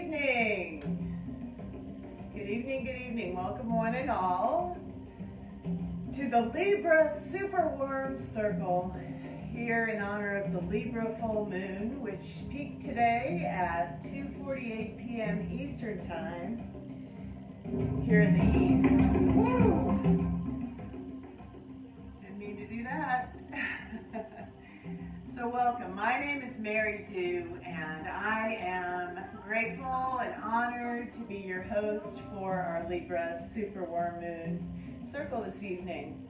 evening. Good evening, good evening. Welcome one and all to the Libra SuperWorm Circle here in honor of the Libra full moon, which peaked today at 2:48 p.m. Eastern Time here in the East. Woo! Didn't mean to do that. So welcome. My name is Mary Dew, and I am grateful and honored to be your host for our Libra SuperWorm Moon Circle this evening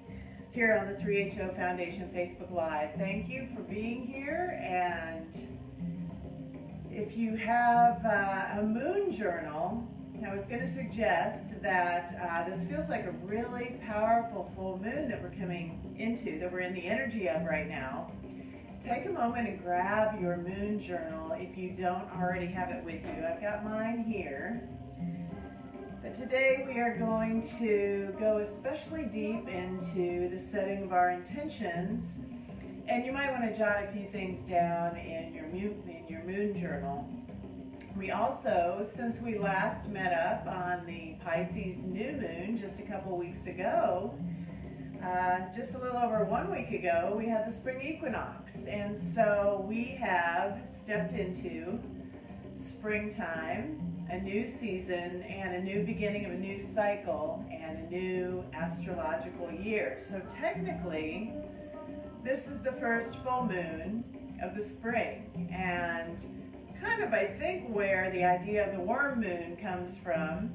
here on the 3HO Foundation Facebook Live. Thank you for being here, and if you have a moon journal, I was going to suggest that this feels like a really powerful full moon that we're coming into, that we're in the energy of right now. Take a moment and grab your moon journal if you don't already have it with you. I've got mine here. But today we are going to go especially deep into the setting of our intentions. And you might want to jot a few things down in your moon journal. We also, since we last met up on the Pisces New Moon just a couple weeks ago, just a little over 1 week ago, we had the spring equinox. And so we have stepped into springtime, a new season, and a new beginning of a new cycle and a new astrological year. So technically, this is the first full moon of the spring. And kind of, I think, where the idea of the worm moon comes from.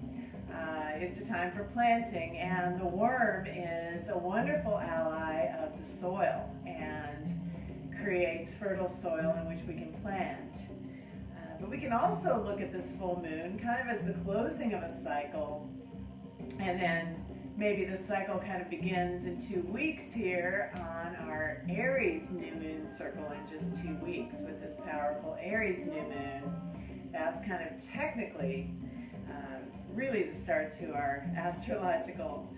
It's a time for planting, and the worm is a wonderful ally of the soil and creates fertile soil in which we can plant. But we can also look at this full moon kind of as the closing of a cycle, and then maybe the cycle kind of begins in 2 weeks here on our Aries New Moon Circle in just 2 weeks with this powerful Aries New Moon. That's kind of technically really the start to our astrological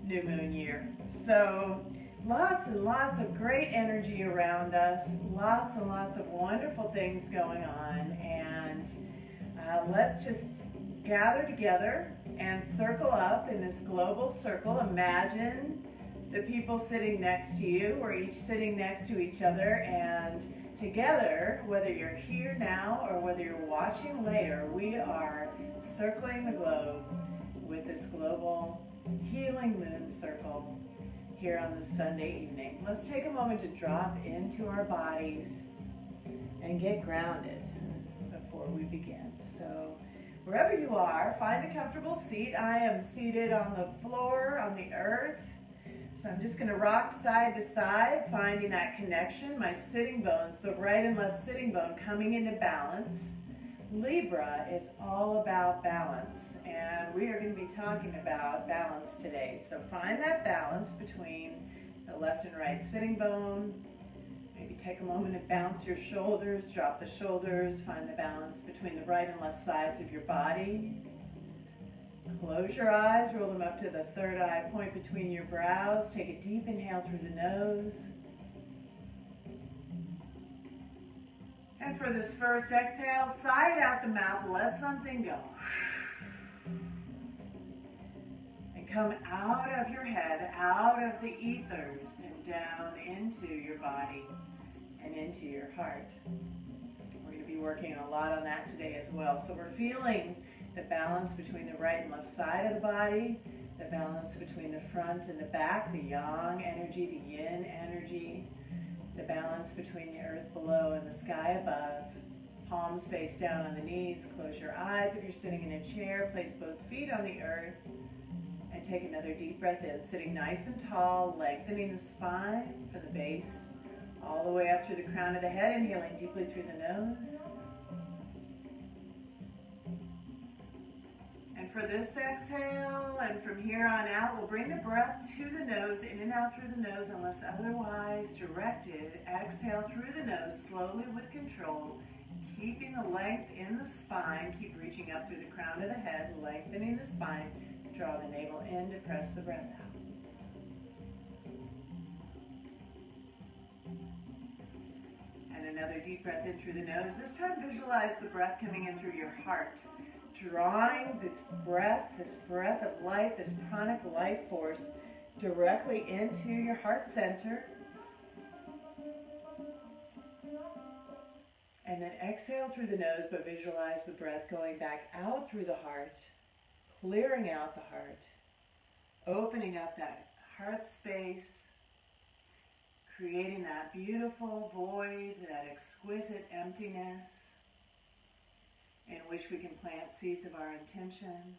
new moon year. So lots and lots of great energy around us, lots and lots of wonderful things going on, and let's just gather together and circle up in this global circle. Imagine the people sitting next to you, or each sitting next to each other, and together, whether you're here now or whether you're watching later, we are circling the globe with this global healing moon circle here on this Sunday evening. Let's take a moment to drop into our bodies and get grounded before we begin. So wherever you are, find a comfortable seat. I am seated on the floor, on the earth. So I'm just going to rock side to side, finding that connection. My sitting bones, the right and left sitting bone, coming into balance. Libra is all about balance, and we are going to be talking about balance today. So find that balance between the left and right sitting bone. Maybe take a moment to bounce your shoulders, drop the shoulders, find the balance between the right and left sides of your body. Close your eyes, roll them up to the third eye point between your brows. Take a deep inhale through the nose. And for this first exhale, sigh it out the mouth, let something go. And come out of your head, out of the ethers, and down into your body and into your heart. We're going to be working a lot on that today as well. So we're feeling the balance between the right and left side of the body, the balance between the front and the back, the yang energy, the yin energy, the balance between the earth below and the sky above. Palms face down on the knees. Close your eyes if you're sitting in a chair. Place both feet on the earth and take another deep breath in. Sitting nice and tall, lengthening the spine from the base all the way up through the crown of the head. Inhaling deeply through the nose. And for this exhale, and from here on out, we'll bring the breath to the nose, in and out through the nose, unless otherwise directed. Exhale through the nose, slowly with control, keeping the length in the spine. Keep reaching up through the crown of the head, lengthening the spine. Draw the navel in to press the breath out. And another deep breath in through the nose. This time visualize the breath coming in through your heart, drawing this breath of life, this pranic life force directly into your heart center. And then exhale through the nose, but visualize the breath going back out through the heart, clearing out the heart, opening up that heart space, creating that beautiful void, that exquisite emptiness in which we can plant seeds of our intention.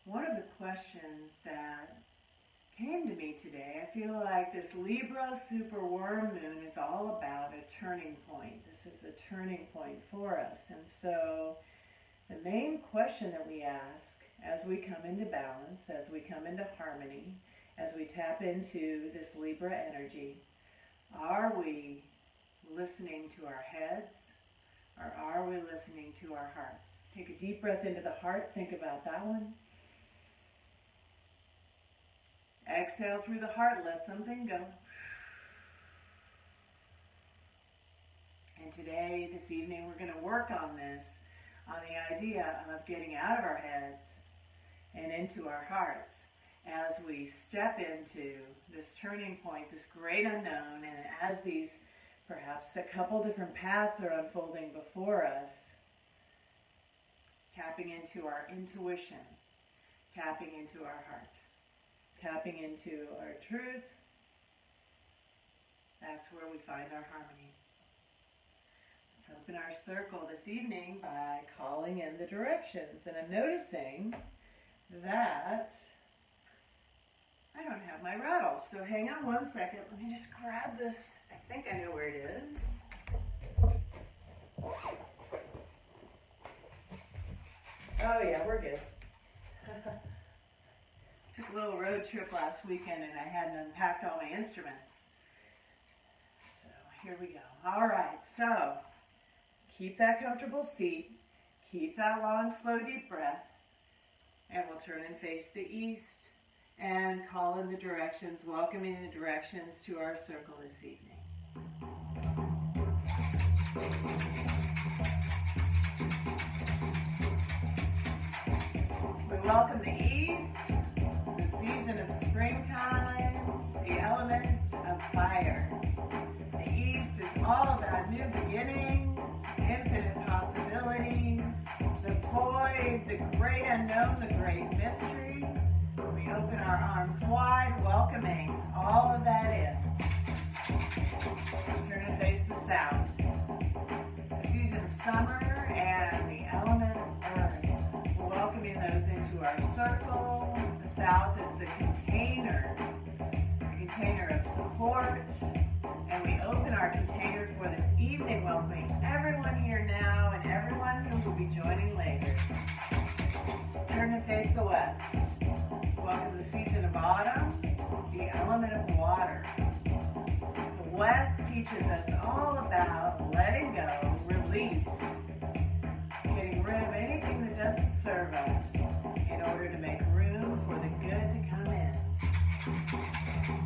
One of the questions that came to me today, I feel like this Libra SuperWorm Moon is all about a turning point. This is a turning point for us. And so the main question that we ask as we come into balance, as we come into harmony, as we tap into this Libra energy, are we listening to our heads or are we listening to our hearts? Take a deep breath into the heart. Think about that one. Exhale through the heart. Let something go. And today, this evening, we're going to work on this, on the idea of getting out of our heads and into our hearts as we step into this turning point, this great unknown, and as these perhaps a couple different paths are unfolding before us, tapping into our intuition, tapping into our heart, tapping into our truth. That's where we find our harmony. Let's open our circle this evening by calling in the directions. And I'm noticing that I don't have my rattle. So hang on one second. Let me just grab this. I think I know where it is. Oh yeah, we're good. Took a little road trip last weekend and I hadn't unpacked all my instruments. So here we go. All right, so keep that comfortable seat. Keep that long, slow, deep breath. And we'll turn and face the east and call in the directions, welcoming the directions to our circle this evening. We welcome the east, the season of springtime, the element of fire. The east is all about new beginnings, infinite possibilities, the void, the great unknown, the great mystery. We open our arms wide, welcoming all of that in. Turn and face the south. The season of summer and the element of earth. We're welcoming those into our circle. The south is the container of support. And we open our container for this evening, welcoming everyone here now and everyone who will be joining later. Turn and face the west. Welcome the season of autumn, the element of water. The west teaches us all about letting go, release, getting rid of anything that doesn't serve us in order to make room for the good to come in.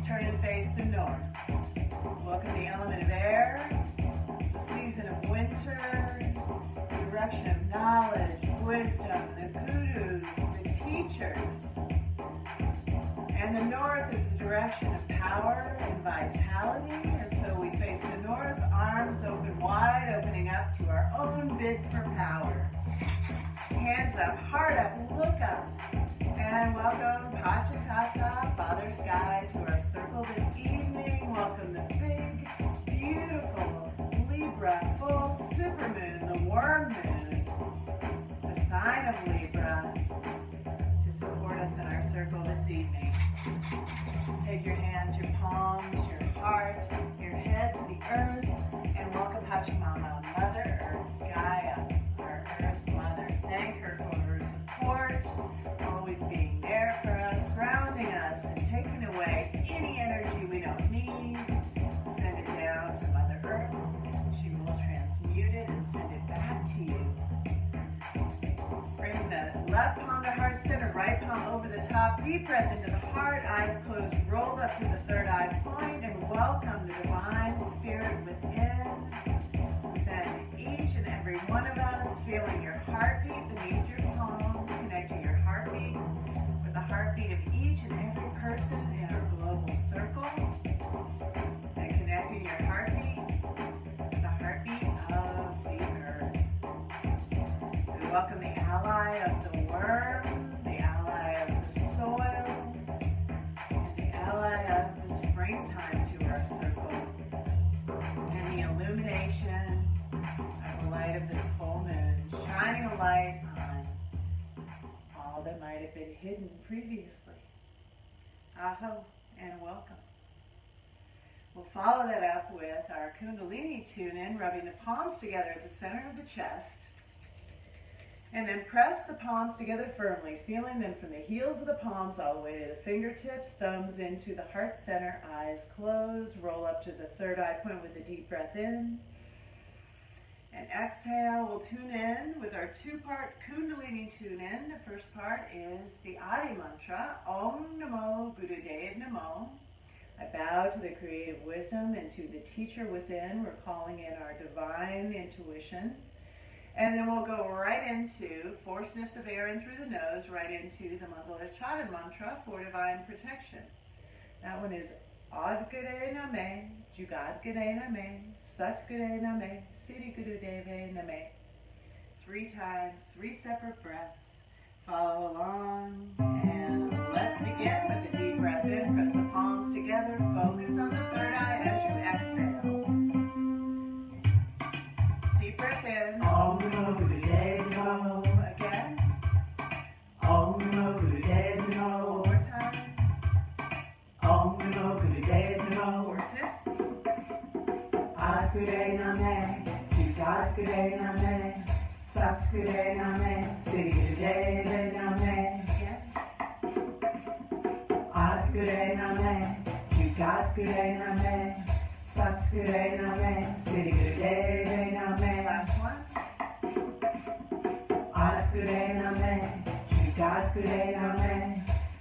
Turn and face the north. Welcome the element of air, the season of winter, the direction of knowledge, wisdom, the gurus, the teachers. And the north is the direction of power and vitality. And so we face the north, arms open wide, opening up to our own bid for power. Hands up, heart up, look up. And welcome Pachatata, Father Sky, to our circle this evening. Welcome the big, beautiful Libra full supermoon, the worm moon, the sign of Libra, to support us in our circle this evening. Take your hands, your palms, your heart, your head to the earth, and welcome Pachamama, Mother Earth, Gaia, our Earth Mother. Thank her for her support, always being there for us, grounding us, and taking away any energy we don't need. Send it down to Mother Earth. She will transmute it and send it back to you. Bring the left palm to heart center, right palm over the the top, deep breath into the heart, eyes closed, rolled up to the third eye point, and welcome the divine spirit within each and every one of us, feeling your heartbeat beneath your palms, connecting your heartbeat with the heartbeat of each and every person in our global circle, and connecting your heartbeat with the heartbeat of the earth. We welcome the ally of the worm, the ally of the soil, and the ally of the springtime to our circle, and the illumination of the light of this full moon, shining a light on all that might have been hidden previously. Aho, and welcome. We'll follow that up with our Kundalini tune-in, rubbing the palms together at the center of the chest. And then press the palms together firmly, sealing them from the heels of the palms all the way to the fingertips, thumbs into the heart center, eyes closed, roll up to the third eye point with a deep breath in. And exhale, we'll tune in with our two-part Kundalini tune-in. The first part is the Adi mantra, Om Namo Gurudev Namo. I bow to the creative wisdom and to the teacher within. We're calling in our divine intuition. And then we'll go right into 4 sniffs of air in through the nose, right into the Mangalacharya mantra for divine protection. That one is Ad Gure Name, Jugad Gure Name, Sat Gure Name, Siddhi Gurudeve Name. 3 times, 3 separate breaths. Follow along, and let's begin with a deep breath in. Press the palms together, focus on the third eye as you exhale. Deep breath in. Om Namo Gurudev Namo. Again. Om Namo Gurudev Namo. One more time. Om Namo Gurudev Namo. 4 sniffs. Ad Gure Name, Jugad Gure Name, Sat Gure Name, Siddhi Gurudeve Name. Again. Ad Gure Name, Jugad Gure Name, Sat Gure Name, Siddhi Gurudeve Name. Last one. Ad Gure Name, Jugad Gure Name,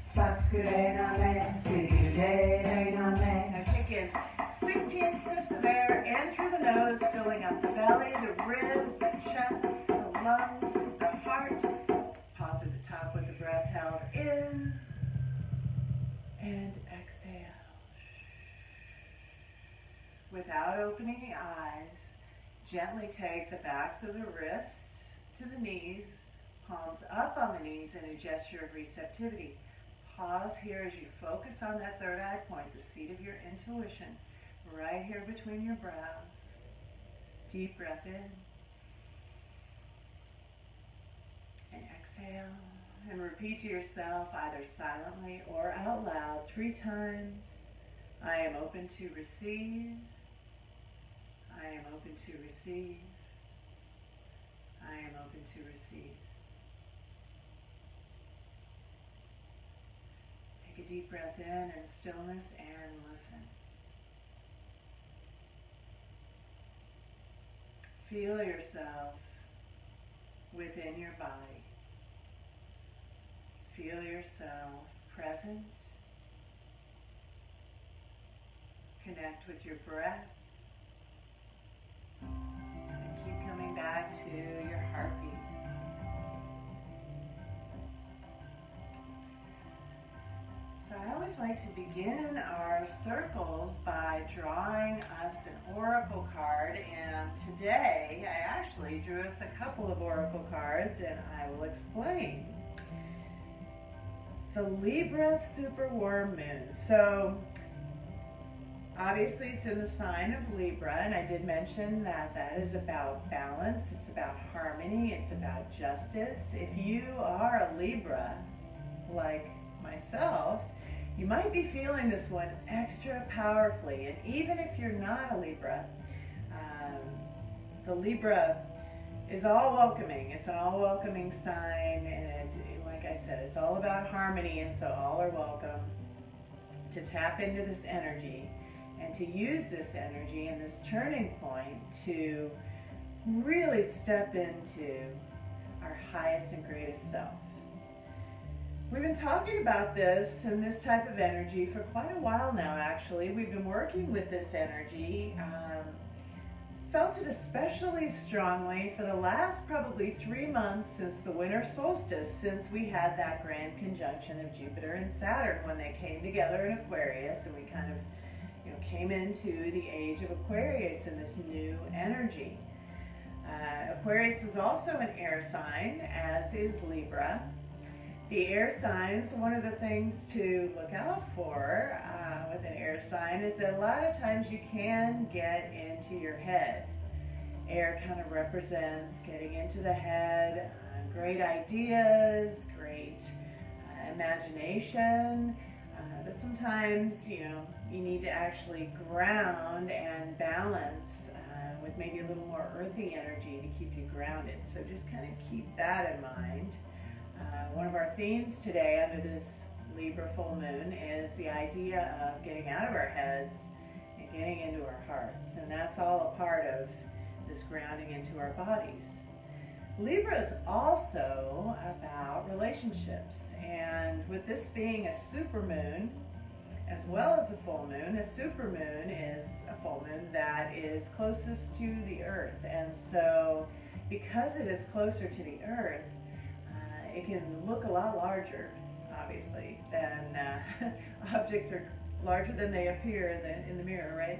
Sat Gure Name, Siddhi Gurudeve Name. Now take in 16 sniffs of air in through the nose, filling up the belly, the ribs, the chest, the lungs, the heart. Pause at the top with the breath held in and exhale. Without opening the eyes, gently take the backs of the wrists to the knees, palms up on the knees in a gesture of receptivity. Pause here as you focus on that third eye point, the seat of your intuition, right here between your brows. Deep breath in and exhale, and repeat to yourself either silently or out loud 3 times. I am open to receive. I am open to receive. I am open to receive. Take a deep breath in and stillness and listen. Feel yourself within your body. Feel yourself present. Connect with your breath. And keep coming back to your heartbeat. So I always like to begin our circles by drawing us an oracle card, and today I actually drew us a couple of oracle cards, and I will explain. The Libra SuperWorm Moon. So obviously it's in the sign of Libra, and I did mention that that is about balance, it's about harmony, it's about justice. If you are a Libra, like myself, you might be feeling this one extra powerfully. And even if you're not a Libra, the Libra is all welcoming. It's an all welcoming sign, and like I said, it's all about harmony, and so all are welcome to tap into this energy and to use this energy and this turning point to really step into our highest and greatest self. We've been talking about this and this type of energy for quite a while now, actually. We've been working with this energy. Felt it especially strongly for the last probably 3 months since the winter solstice, since we had that grand conjunction of Jupiter and Saturn when they came together in Aquarius, and we kind of came into the age of Aquarius in this new energy. Aquarius is also an air sign, as is Libra. The air signs, one of the things to look out for with an air sign is that a lot of times you can get into your head. Air kind of represents getting into the head, great ideas, great imagination, but sometimes, you need to actually ground and balance with maybe a little more earthy energy to keep you grounded. So just kind of keep that in mind. One of our themes today under this Libra full moon is the idea of getting out of our heads and getting into our hearts. And that's all a part of this grounding into our bodies. Libra is also about relationships. And with this being a supermoon, as well as a full moon, a supermoon is a full moon that is closest to the earth. And so because it is closer to the earth, it can look a lot larger, obviously, than objects are larger than they appear in the mirror, right?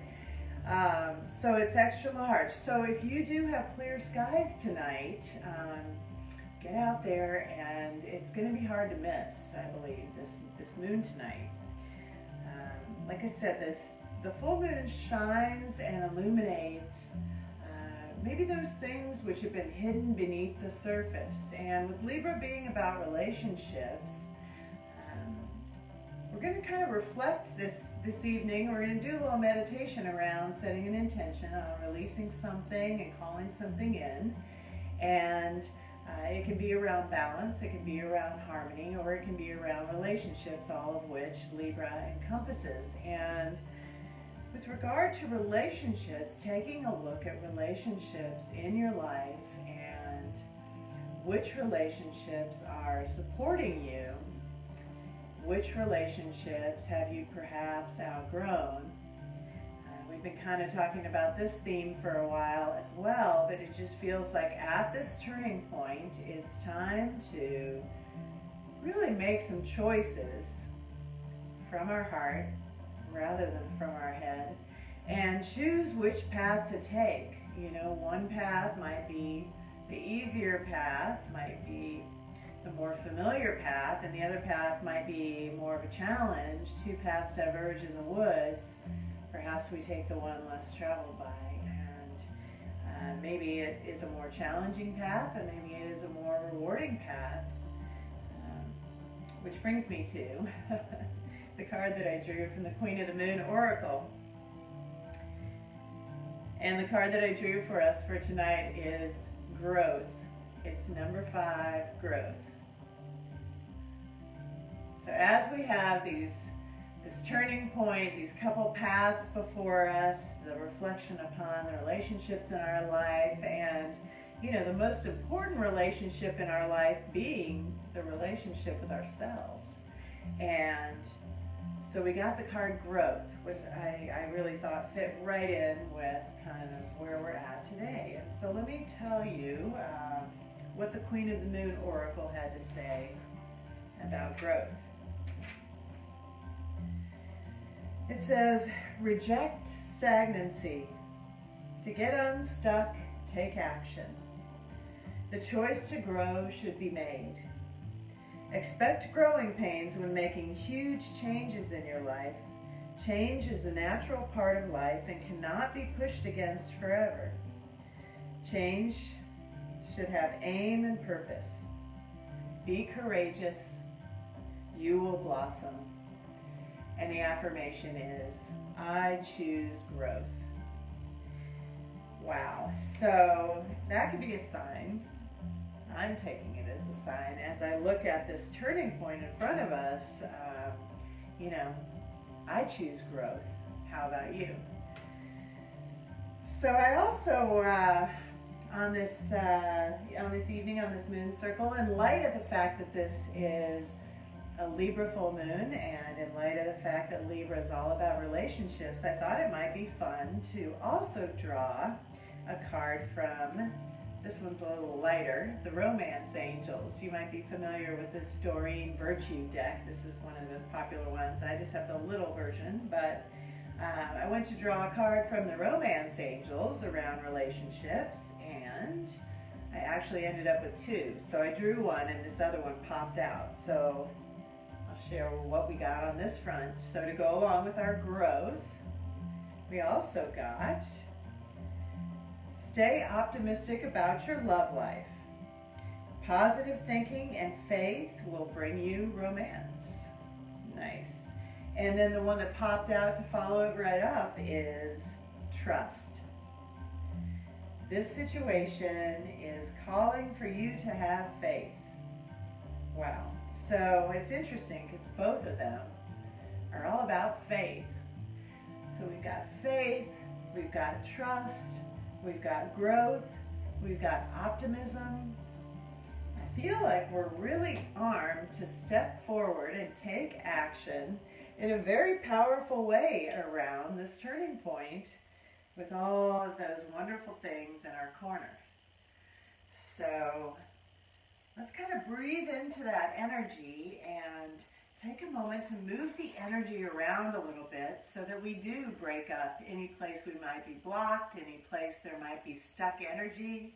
So it's extra large. So if you do have clear skies tonight, get out there, and it's going to be hard to miss, I believe, this moon tonight. Like I said, the full moon shines and illuminates maybe those things which have been hidden beneath the surface. And with Libra being about relationships, we're going to kind of reflect this evening. We're going to do a little meditation around setting an intention on releasing something and calling something in. And it can be around balance, it can be around harmony, or it can be around relationships, all of which Libra encompasses. And with regard to relationships, taking a look at relationships in your life and which relationships are supporting you, which relationships have you perhaps outgrown. We've been kind of talking about this theme for a while as well, but it just feels like at this turning point, it's time to really make some choices from our heart rather than from our head, and choose which path to take. One path might be the easier path, might be the more familiar path, and the other path might be more of a challenge. Two paths diverge in the woods. Perhaps we take the one less traveled by, and maybe it is a more challenging path, and maybe it is a more rewarding path, which brings me to the card that I drew from the Queen of the Moon Oracle. And the card that I drew for us for tonight is growth. It's number 5, growth. So as we have this turning point, these couple paths before us, the reflection upon the relationships in our life, and the most important relationship in our life being the relationship with ourselves. And so we got the card growth, which I really thought fit right in with kind of where we're at today. And so let me tell you what the Queen of the Moon Oracle had to say about growth. It says, reject stagnancy. To get unstuck, take action. The choice to grow should be made. Expect growing pains when making huge changes in your life. Change is a natural part of life and cannot be pushed against forever. Change should have aim and purpose. Be courageous. You will blossom. And the affirmation is, I choose growth. Wow. So that could be a sign. I'm taking it as a sign as I look at this turning point in front of us. I choose growth. How about you? So I also, on this evening, on this moon circle, in light of the fact that this is a Libra full moon, and in light of the fact that Libra is all about relationships, I thought it might be fun to also draw a card from, this one's a little lighter, the Romance Angels. You might be familiar with this Doreen Virtue deck. This is one of those popular ones. I just have the little version, but I went to draw a card from the Romance Angels around relationships, and I actually ended up with two. So I drew one and this other one popped out. So I'll share what we got on this front. So to go along with our growth, we also got, stay optimistic about your love life. Positive thinking and faith will bring you romance. Nice. And then the one that popped out to follow it right up is trust. This situation is calling for you to have faith. Wow. So it's interesting because both of them are all about faith. So we've got faith, we've got trust, we've got growth, we've got optimism. I feel like we're really armed to step forward and take action in a very powerful way around this turning point with all of those wonderful things in our corner. So let's kind of breathe into that energy and take a moment to move the energy around a little bit so that we do break up any place we might be blocked, any place there might be stuck energy.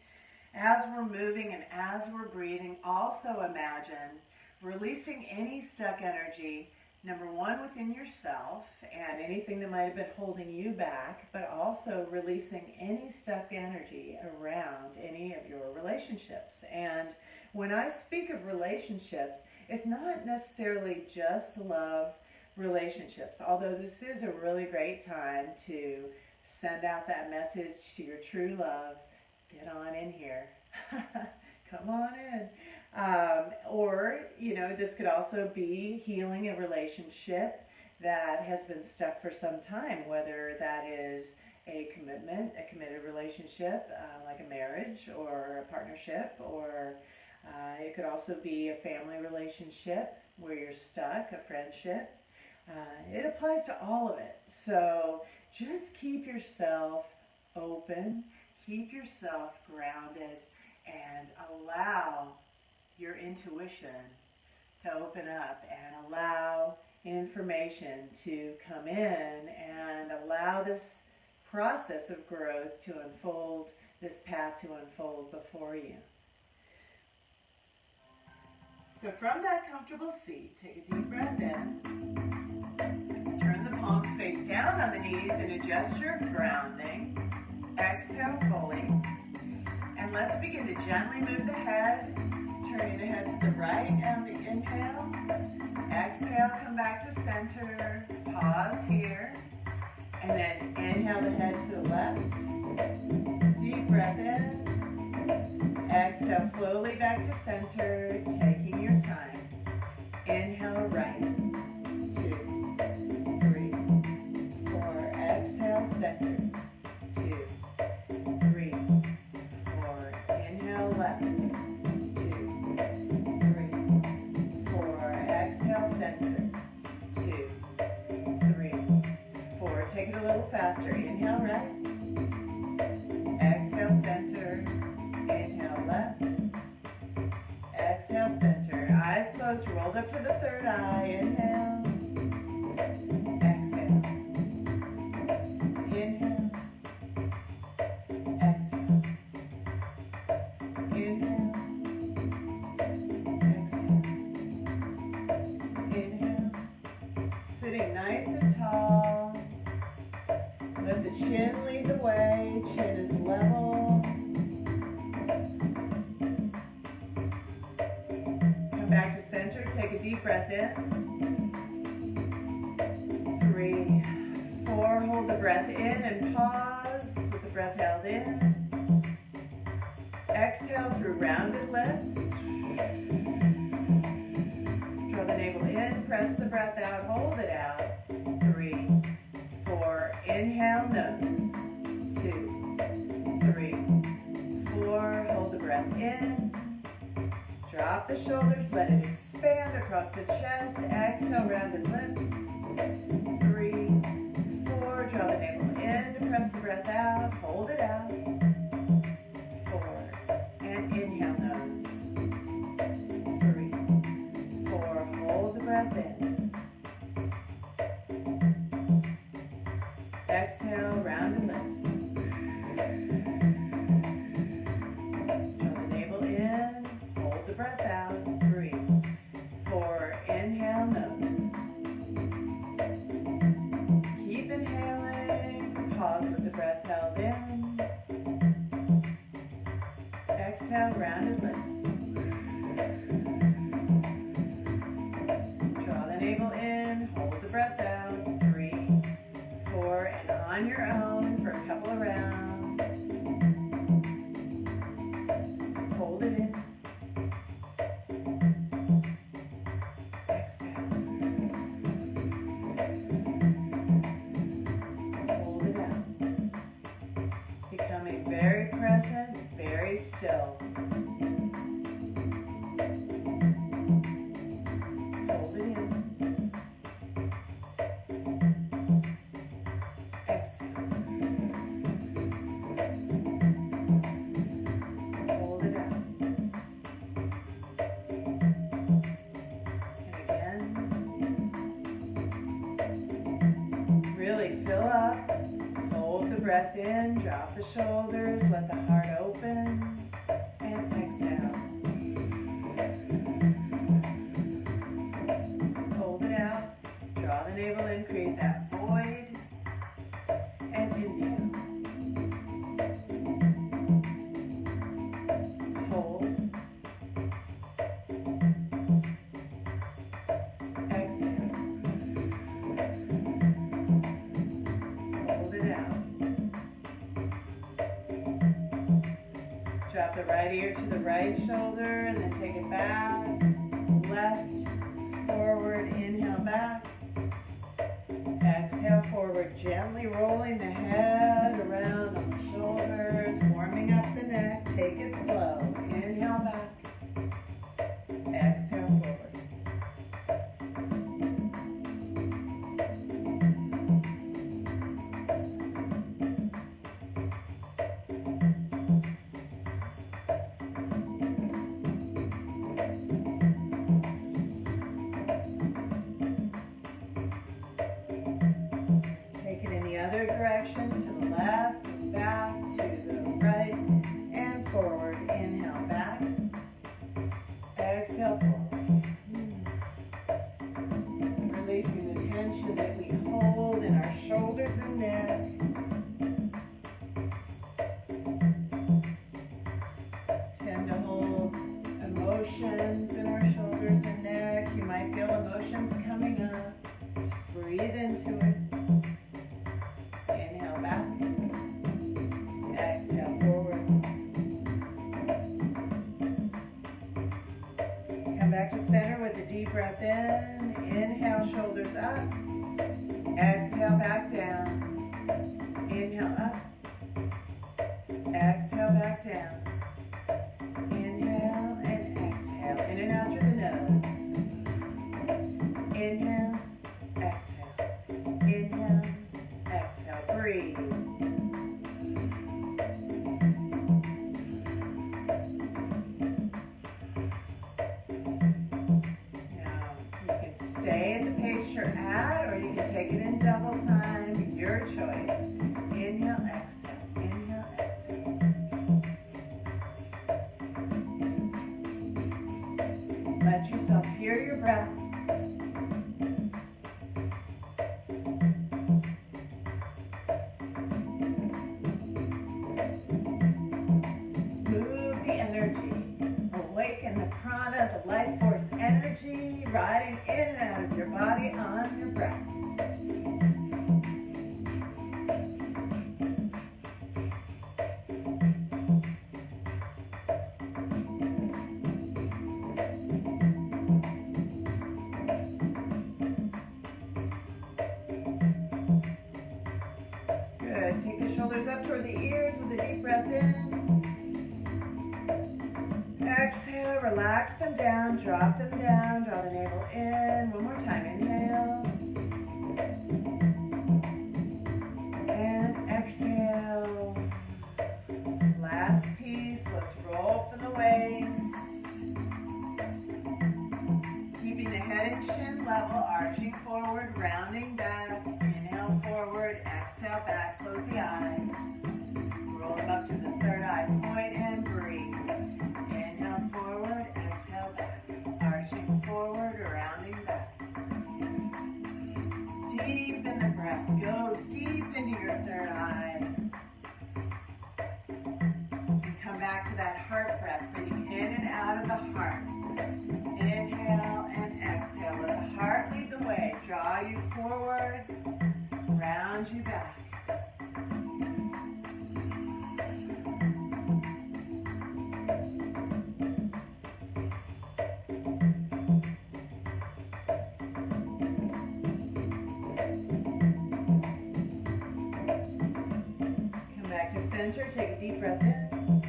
As we're moving and as we're breathing, also imagine releasing any stuck energy, number one, within yourself and anything that might have been holding you back, but also releasing any stuck energy around any of your relationships. And when I speak of relationships, it's not necessarily just love relationships, although this is a really great time to send out that message to your true love. Get on in here. Come on in. Or, you know, this could also be healing a relationship that has been stuck for some time, whether that is a commitment, a committed relationship, like a marriage or a partnership, or it could also be a family relationship where you're stuck, a friendship. It applies to all of it. So just keep yourself open, keep yourself grounded, and allow your intuition to open up and allow information to come in and allow this process of growth to unfold, this path to unfold before you. So from that comfortable seat, take a deep breath in, turn the palms face down on the knees in a gesture of grounding, exhale fully, and let's begin to gently move the head, turning the head to the right on the inhale. Exhale, come back to center. Pause here. And then inhale the head to the left. Deep breath in. Exhale slowly back to center, taking your time. Inhale right. 2, 3, 4. Exhale center. 2, 3, 4. Inhale left. Center. 2, 3, 4. Take it a little faster. Inhale right. Exhale center. Inhale left. Exhale center. Eyes closed, rolled up to the third eye. Inhale. Exhale. Inhale. Exhale. Inhale. Sitting nice and tall. Let the chin lead the way. Chin is level. Come back to center. Take a deep breath in. 3, 4. Hold the breath in and pause with the breath held in. Exhale through rounded lips. Draw the navel in, press the breath out, hold it out. 3, 4, inhale, nose. 2, 3, 4, hold the breath in. Drop Drop the shoulders, let it expand across the chest. Exhale, rounded lips. 3, 4, draw the navel in to press the breath out. Hold it out. 4, and inhale nose. 3, 4, hold the breath in. Exhale, rounded lips. Draw the navel in, hold the breath out. 3, 4, inhale nose. Keep inhaling, pause with the breath held in. Exhale, rounded lips. Draw the navel in, hold the breath out. 3, 4, and on your own for a couple of rounds. Hold it in. Exhale. Hold it out. Becoming very present, very still. Hold it in. Exhale. Hold it out. And again. Really fill up. Hold the breath in. Drop the shoulders. Let the heart open. And exhale. Hold it out. Draw the navel in. Create that void. And inhale. Hold. Exhale. Hold it out. Drop the right ear to the right shoulder and then take it back. Left, forward, inhale back. Exhale forward, gently rolling the head around on the shoulders, warming up the neck. Take it slow. Inhale back. Exhale forward. Take it in the other direction, to the left, back, to the right, and forward. Inhale back. Exhale forward. Releasing the tension that we hold in our shoulders and neck. Tend to hold emotions in our shoulders and neck. You might feel emotions coming up. Just breathe into it. Inhale back. Exhale forward. Come back to center with a deep breath in. Inhale, shoulders up. Exhale, back down. Inhale up. Exhale, back down. Inhale and exhale. In and out through the nose. Inhale, exhale. Inhale, exhale. Breathe. Now, you can stay at the pace you're at, or you can take it in double time. Your choice. Inhale, exhale. Inhale, exhale. Let yourself hear your breath. Move the energy. Awaken the prana, the life force energy, riding in and out of your body on your breath. exhale, relax them down, drop them down, draw the navel in. One more time, inhale. And exhale. Last piece, let's roll from the waist. Keeping the head and chin level, arching forward, rounding back. Inhale forward, exhale back, close the eyes. Roll them up to the third eye point and breathe. Inhale forward, exhale back. Arching forward, rounding back. Deep in the breath, go deep into your third eye. And come back to that heart breath, breathing in and out of the heart. Inhale and exhale. Let the heart lead the way. Draw you forward, round you back. Center, take a deep breath in.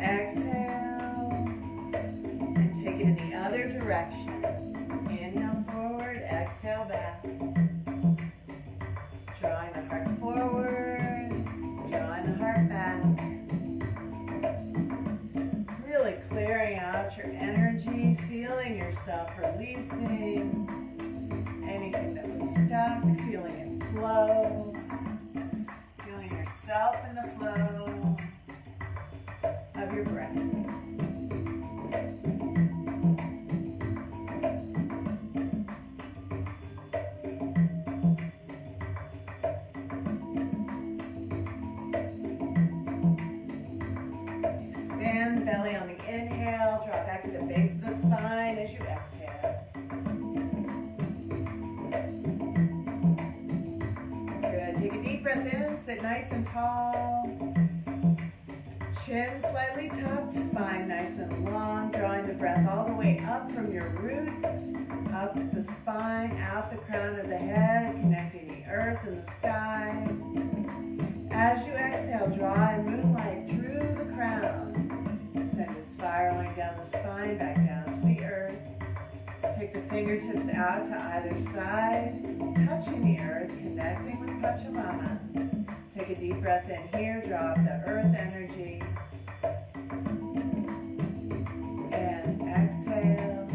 Exhale. And take it in the other direction. Inhale forward, exhale back. Drawing the heart forward, drawing the heart back. Really clearing out your energy, feeling yourself releasing anything that was stuck, feeling it flow. Yourself in the flow of your breath. Expand the belly on the inhale, drop back to the base of the spine as you exhale. Good, take a deep breath in. Sit nice and tall. Chin slightly tucked, spine nice and long. Drawing the breath all the way up from your roots, up the spine, out the crown of the head, connecting the earth and the sky. As you exhale, draw in moonlight through the crown. Send it spiraling down the spine, back down to the earth. Take the fingertips out to either side, touching the earth, connecting with Pachamama. Take a deep breath in here, drop the earth energy. And exhale.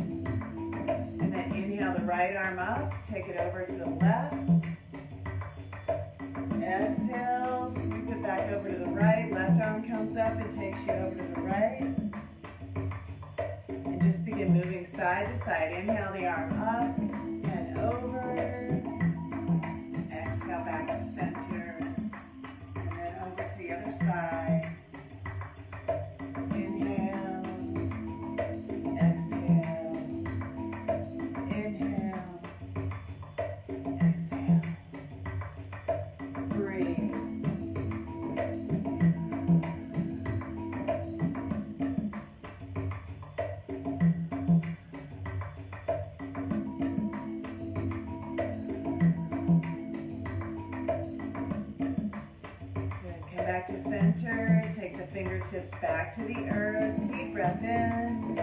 And then inhale the right arm up, take it over to the left. Exhale, sweep it back over to the right. Left arm comes up and takes you over to the right. And just begin moving side to side. Inhale the arm up and over. Exhale back to center. Over to the other side. Inhale. Exhale. Inhale. Exhale. Breathe. Back to center, take the fingertips back to the earth, deep breath in.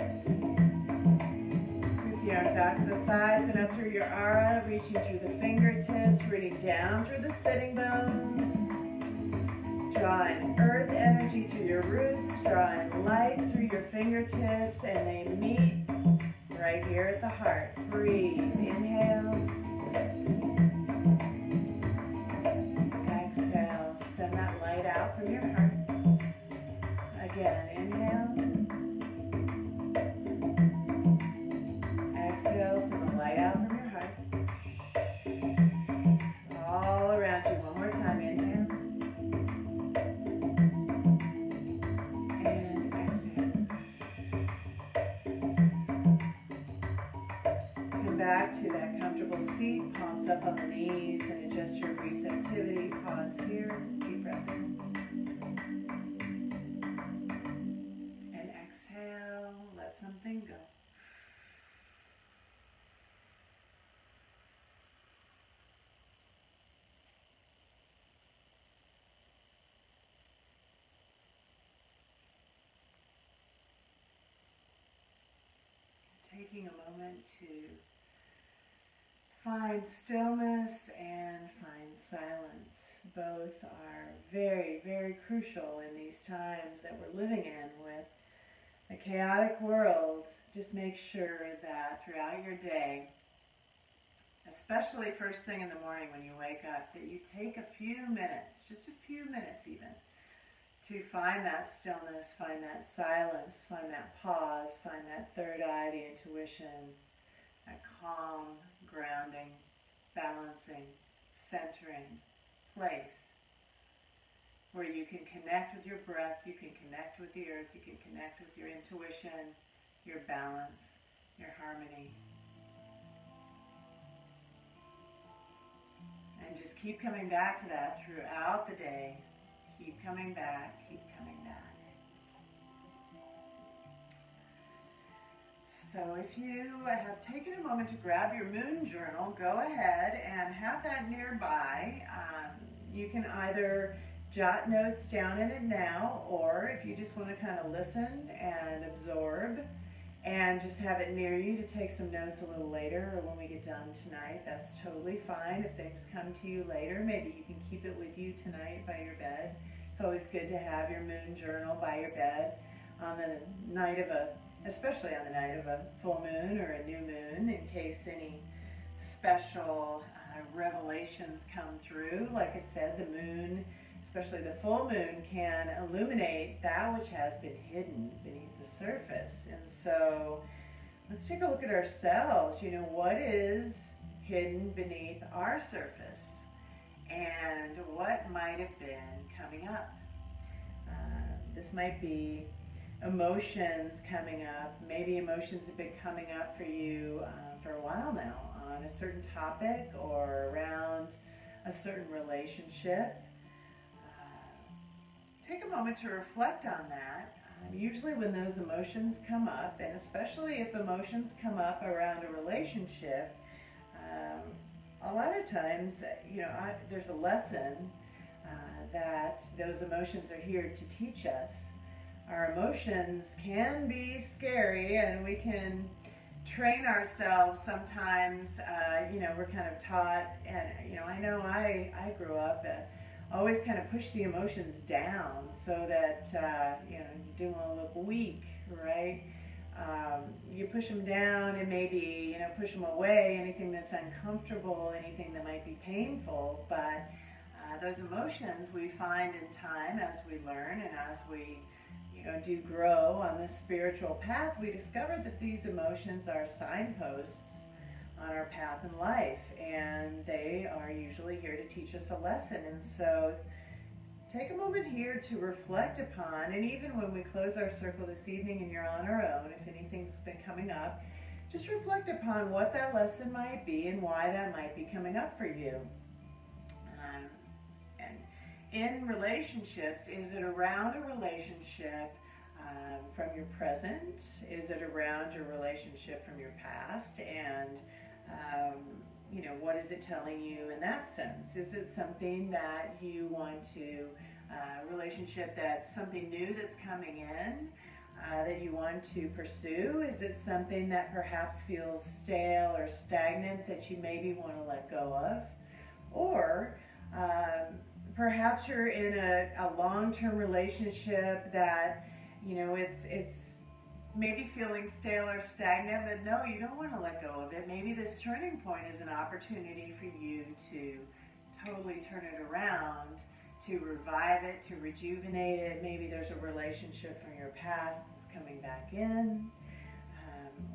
Sweep the arms out to the sides and up through your aura, reaching through the fingertips, rooting down through the sitting bones. Drawing earth energy through your roots, drawing light through your fingertips, and they meet right here at the heart. Breathe, inhale. Exhale, send that light out from your heart. Again, inhale. Exhale, send the light out from your heart. All around you, one more time, inhale. And exhale. Come back to that comfortable seat, palms up on the knees, and adjust your receptivity. Pause here, deep breath in. And exhale, let something go. taking a moment to find stillness and find silence. Both are very, very crucial in these times that we're living in with a chaotic world. Just make sure that throughout your day, especially first thing in the morning when you wake up, that you take a few minutes, just a few minutes even, to find that stillness, find that silence, find that pause, find that third eye, the intuition, that calm, grounding, balancing, centering place where you can connect with your breath, you can connect with the earth, you can connect with your intuition, your balance, your harmony. And just keep coming back to that throughout the day. Keep coming back, keep coming back. So if you have taken a moment to grab your moon journal, go ahead and have that nearby. You can either jot notes down in it now, or if you just want to kind of listen and absorb and just have it near you to take some notes a little later or when we get done tonight, that's totally fine. If things come to you later, maybe you can keep it with you tonight by your bed. It's always good to have your moon journal by your bed on the night of especially on the night of a full moon or a new moon, in case any special revelations come through. Like I said, the moon, especially the full moon, can illuminate that which has been hidden beneath the surface. And so let's take a look at ourselves. You know, what is hidden beneath our surface and what might have been coming up. This might be emotions coming up. Maybe emotions have been coming up for you for a while now on a certain topic or around a certain relationship. Take a moment to reflect on that. Usually when those emotions come up, and especially if emotions come up around a relationship, a lot of times, you know, there's a lesson that those emotions are here to teach us. Our emotions can be scary, and we can train ourselves sometimes. You know, we're kind of taught, and you know I grew up always kind of push the emotions down so that you know, you didn't want to look weak, right? You push them down and maybe, you know, push them away, anything that's uncomfortable, anything that might be painful. But those emotions we find in time as we learn and as we, you know, do grow on this spiritual path, we discover that these emotions are signposts on our path in life, and they are usually here to teach us a lesson. And so take a moment here to reflect upon, and even when we close our circle this evening and you're on our own, if anything's been coming up, just reflect upon what that lesson might be and why that might be coming up for you. And in relationships, is it around a relationship from your present? Is it around your relationship from your past? And you know, what is it telling you in that sense? Is it something that you want to, relationship that's something new that's coming in, that you want to pursue? Is it something that perhaps feels stale or stagnant that you maybe want to let go of? Or perhaps you're in a long-term relationship that, you know, it's maybe feeling stale or stagnant, but no, you don't want to let go of it. Maybe this turning point is an opportunity for you to totally turn it around, to revive it, to rejuvenate it. Maybe there's a relationship from your past that's coming back in,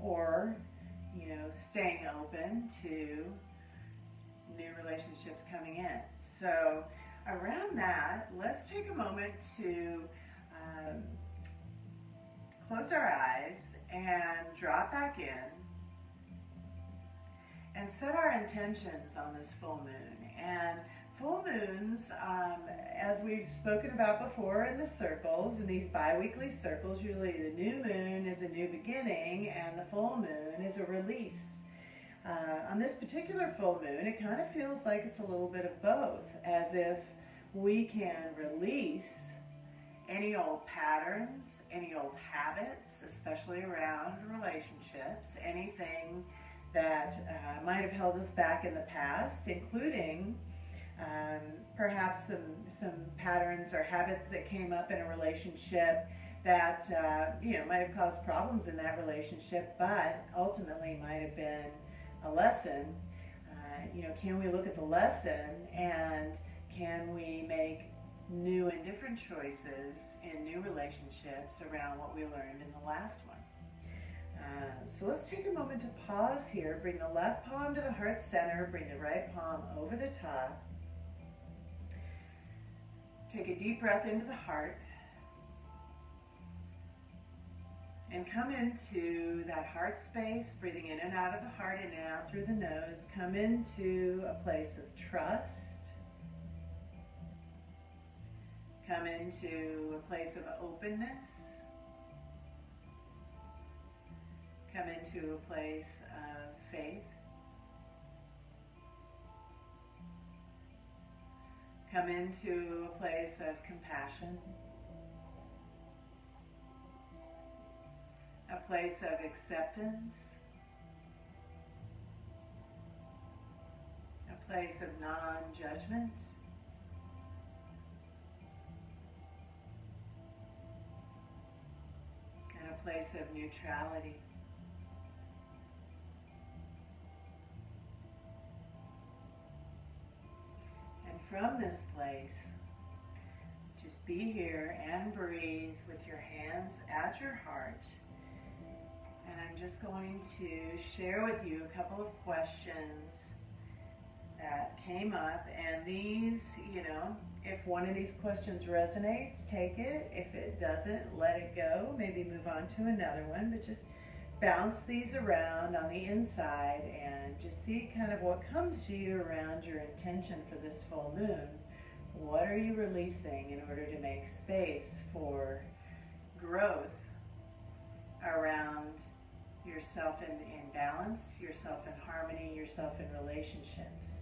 or, you know, staying open to new relationships coming in. So around that, let's take a moment to close our eyes and drop back in and set our intentions on this full moon. And full moons, as we've spoken about before in the circles, in these bi-weekly circles, usually the new moon is a new beginning and the full moon is a release. On this particular full moon, it kind of feels like it's a little bit of both, as if we can release any old patterns, any old habits, especially around relationships, anything that might have held us back in the past, including perhaps some patterns or habits that came up in a relationship that might have caused problems in that relationship, but ultimately might have been a lesson. Can we look at the lesson, and can we make new and different choices in new relationships around what we learned in the last one? So let's take a moment to pause here. Bring the left palm to the heart center. Bring the right palm over the top. Take a deep breath into the heart. And come into that heart space, breathing in and out of the heart, in and out through the nose. Come into a place of trust. Come into a place of openness. Come into a place of faith. Come into a place of compassion. A place of acceptance. A place of non-judgment. And a place of neutrality. And from this place, just be here and breathe with your hands at your heart. And I'm just going to share with you a couple of questions that came up. And these, if one of these questions resonates, take it. If it doesn't, let it go. Maybe move on to another one. But just bounce these around on the inside and just see kind of what comes to you around your intention for this full moon. What are you releasing in order to make space for growth around yourself in balance, yourself in harmony, yourself in relationships?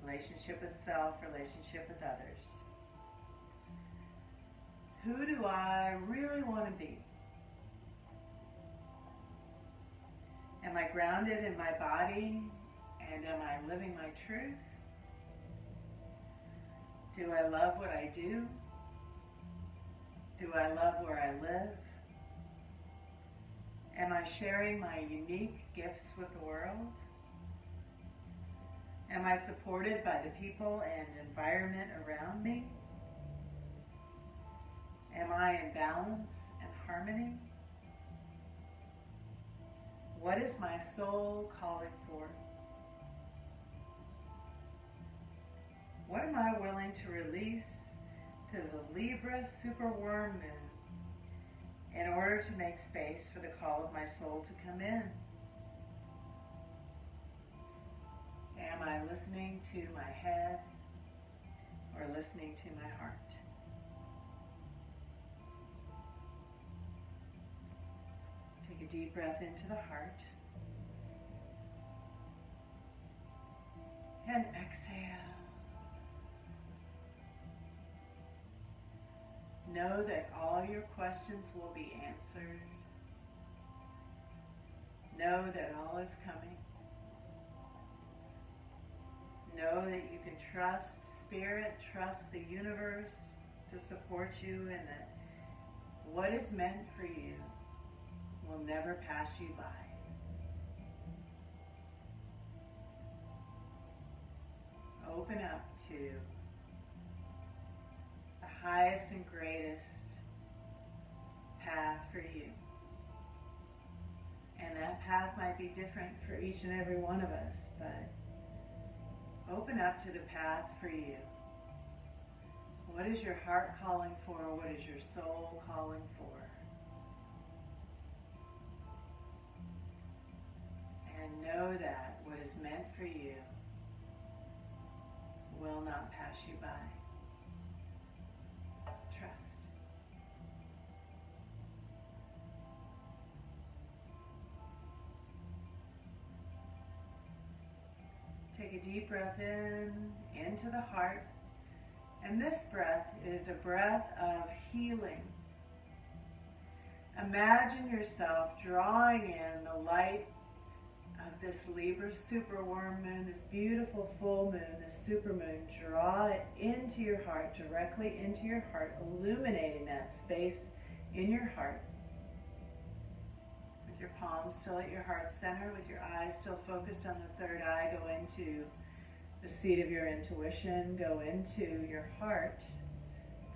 Relationship with self, relationship with others. Who do I really want to be? Am I grounded in my body? And am I living my truth? Do I love what I do? Do I love where I live? Am I sharing my unique gifts with the world? Am I supported by the people and environment around me? Am I in balance and harmony? What is my soul calling for? What am I willing to release to the Libra SuperWorm Moon in order to make space for the call of my soul to come in? Am I listening to my head or listening to my heart? Take a deep breath into the heart and exhale. Know that all your questions will be answered. Know that all is coming. Know that you can trust Spirit, trust the universe to support you, and that what is meant for you will never pass you by. Open up to the highest and greatest path for you. And that path might be different for each and every one of us, but open up to the path for you. What is your heart calling for? What is your soul calling for? And know that what is meant for you will not pass you by. Trust. Take a deep breath in, into the heart, And this breath is a breath of healing. Imagine yourself drawing in the light of this Libra SuperWorm Moon, this beautiful full moon, this supermoon. Draw it into your heart, directly into your heart, illuminating that space in your heart. With your palms still at your heart center, with your eyes still focused on the third eye, go into the seat of your intuition, go into your heart.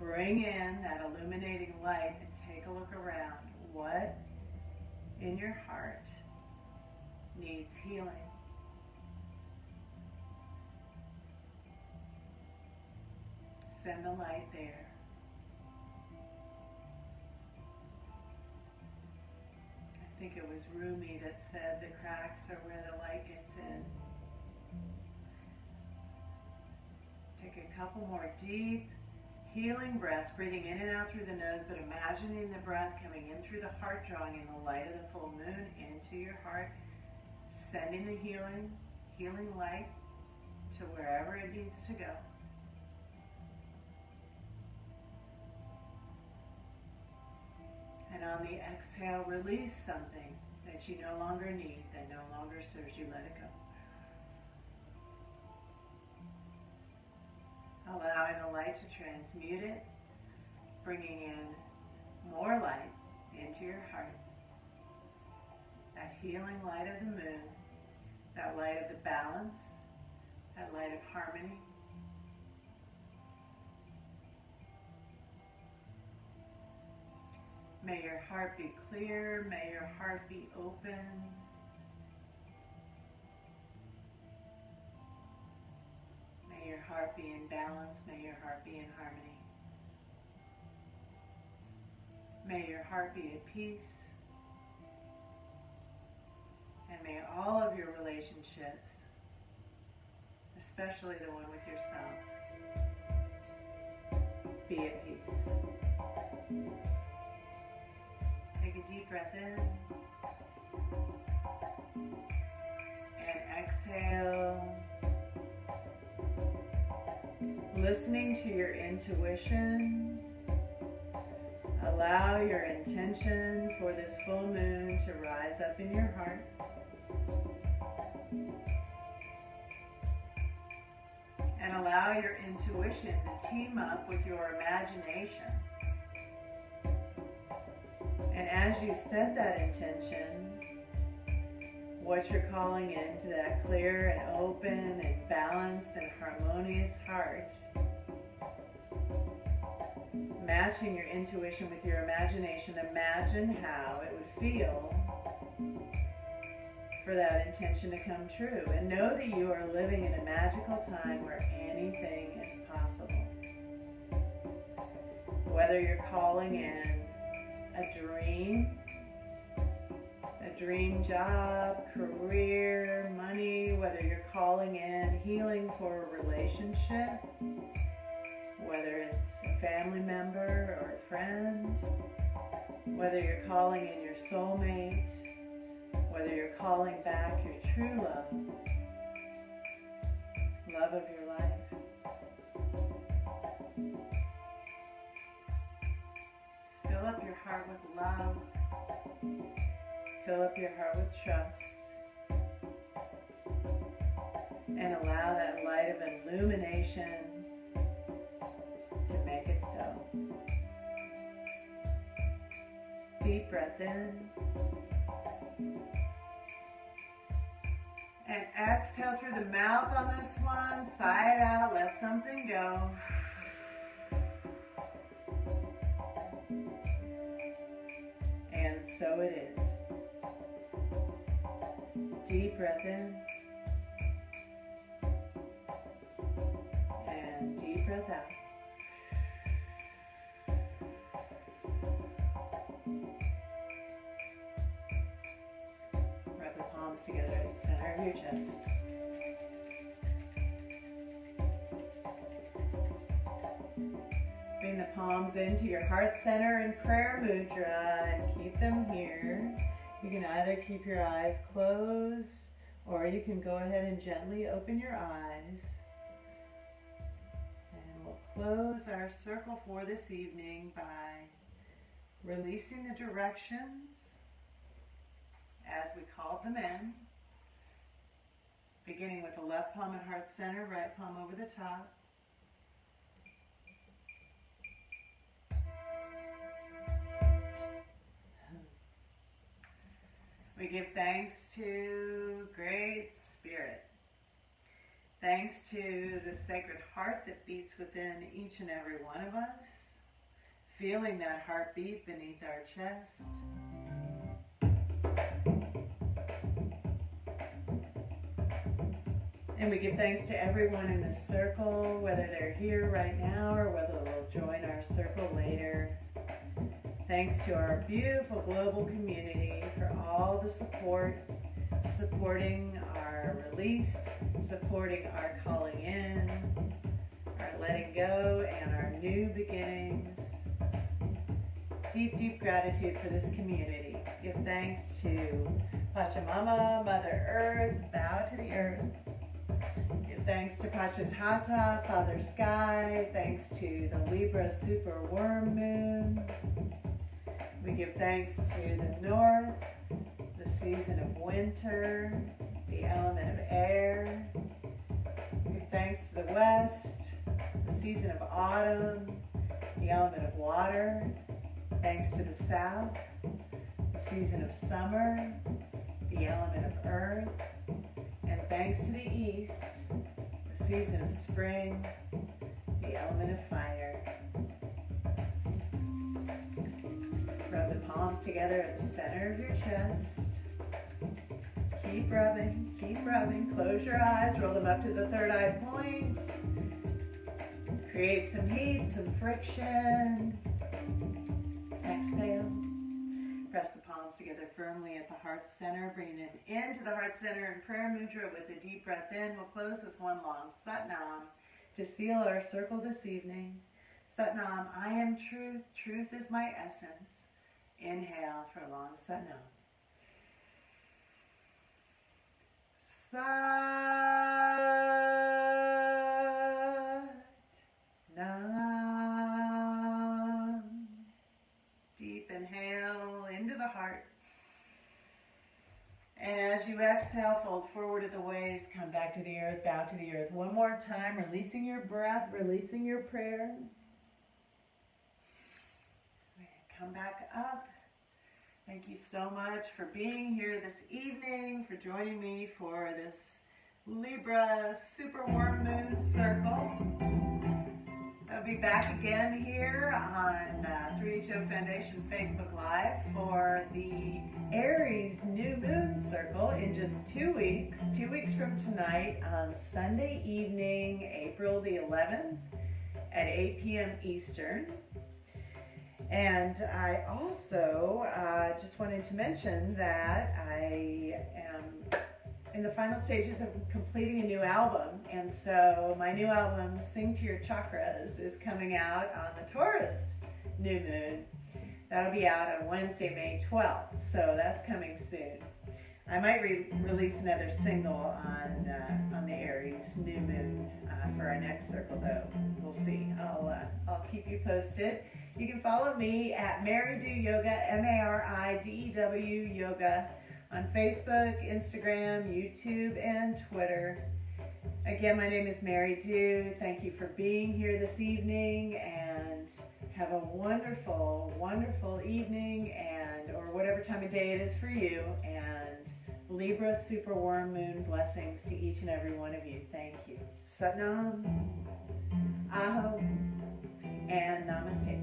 Bring in that illuminating light and take a look around. What in your heart needs healing? Send the light there. I think it was Rumi that said the cracks are where the light gets in. Take a couple more deep healing breaths, breathing in and out through the nose, but imagining the breath coming in through the heart, drawing in the light of the full moon into your heart, sending the healing light to wherever it needs to go. And on the exhale, release something that you no longer need, that no longer serves you. Let it go. Allowing the light to transmute it, bringing in more light into your heart. That healing light of the moon, that light of the balance, that light of harmony. May your heart be clear, may your heart be open. May your heart be in balance, may your heart be in harmony. May your heart be at peace. And may all of your relationships, especially the one with yourself, be at peace. Take a deep breath in. And exhale. Listening to your intuition. Allow your intention for this full moon to rise up in your heart. And allow your intuition to team up with your imagination. And as you set that intention, what you're calling into that clear and open and balanced and harmonious heart, matching your intuition with your imagination, imagine how it would feel for that intention to come true. And know that you are living in a magical time where anything is possible. Whether you're calling in a dream job, career, money, whether you're calling in healing for a relationship, whether it's a family member or a friend, whether you're calling in your soulmate, whether you're calling back your true love, love of your life. Just fill up your heart with love. Fill up your heart with trust. And allow that light of illumination to make it so. Deep breath in. And exhale through the mouth on this one. Sigh it out. Let something go. And so it is. Deep breath in. And deep breath out. Wrap the palms together at the center of your chest. Bring the palms into your heart center in prayer mudra and keep them here. You can either keep your eyes closed or you can go ahead and gently open your eyes. And we'll close our circle for this evening by releasing the directions as we called them in, beginning with the left palm at heart center, right palm over the top. We give thanks to Great Spirit. Thanks to the Sacred Heart that beats within each and every one of us. Feeling that heartbeat beneath our chest. And we give thanks to everyone in the circle, whether they're here right now or whether they'll join our circle later. Thanks to our beautiful global community for all the support, supporting our release, supporting our calling in, our letting go, and our new beginnings. Deep, deep gratitude for this community. Give thanks to Pachamama, Mother Earth, bow to the earth. Give thanks to Pachatata, Father Sky. Thanks to the Libra SuperWorm Moon. We give thanks to the north, the season of winter, the element of air. We give thanks to the west, the season of autumn, the element of water. Thanks to the south, the season of summer, the element of earth. And thanks to the east, the season of spring, the element of fire. Rub the palms together at the center of your chest. Keep rubbing, keep rubbing. Close your eyes, roll them up to the third eye point. Create some heat, some friction. Exhale. Press the palms together firmly at the heart center. Bring it into the heart center in prayer mudra with a deep breath in. We'll close with one long Satnam to seal our circle this evening. Satnam, I am truth. Truth is my essence. Inhale for a long Satnam. Satnam. Deep inhale into the heart. And as you exhale, fold forward at the waist, come back to the earth, bow to the earth. One more time, releasing your breath, releasing your prayer. Come back up. Thank you so much for being here this evening, for joining me for this Libra SuperWorm Moon Circle. I'll be back again here on 3HO Foundation Facebook Live for the Aries New Moon Circle in just 2 weeks. 2 weeks from tonight on Sunday evening, April the 11th at 8 p.m. Eastern. And I also just wanted to mention that I am in the final stages of completing a new album. And so my new album, Sing to Your Chakras, is coming out on the Taurus New Moon. That'll be out on Wednesday, May 12th. So that's coming soon. I might release another single on the Aries New Moon for our next circle, though. We'll see. I'll keep you posted. You can follow me at Maridew Yoga, M-A-R-I-D-E-W Yoga, on Facebook, Instagram, YouTube, and Twitter. Again, my name is Mary Dew. Thank you for being here this evening, and have a wonderful, wonderful evening, and or whatever time of day it is for you. And Libra SuperWorm Moon blessings to each and every one of you. Thank you. Satnam, Aho, and Namaste.